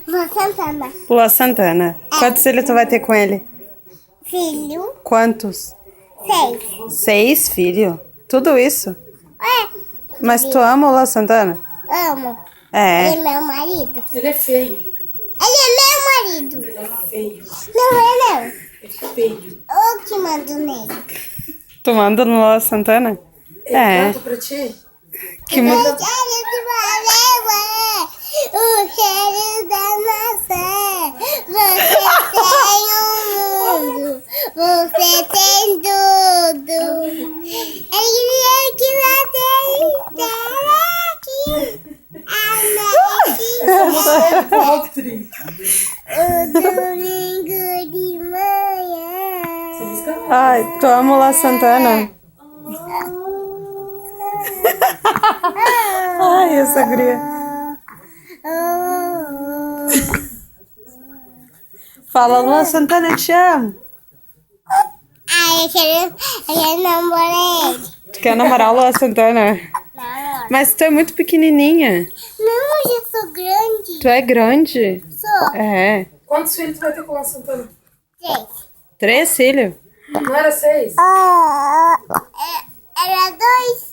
Luan Santana. Luan Santana. Quantos filhos tu vai ter com ele? Filho. Quantos? 6. 6 filhos? Tudo isso? É. Mas tu ama o Luan Santana? Amo. É. Ele é meu marido. Ele é feio. Ele é meu marido. Ele é feio. Não é não. É feio. Eu que mando nele. Tu manda no Luan Santana? Ele É. canta pra ti? Que Eu música? quero que valeu, o cheiro da maçã. Você tem o mundo. Você tem tudo. Ele que vai ter aqui. Country. O domingo de manhã. Essa música não. Ai, tu ama o Luan Santana? Ai, essa guria. Fala, Luan Santana, eu te amo. Ai, eu quero namorar ele. Tu quer namorar o Luan Santana? Namoro. Mas tu é muito pequenininha. Não, eu já sou grande. Tu é grande. Sou. É. Quantos filhos tu vai ter com o Luan Santana? 3. 3 filhos? Não era 6? Era 2.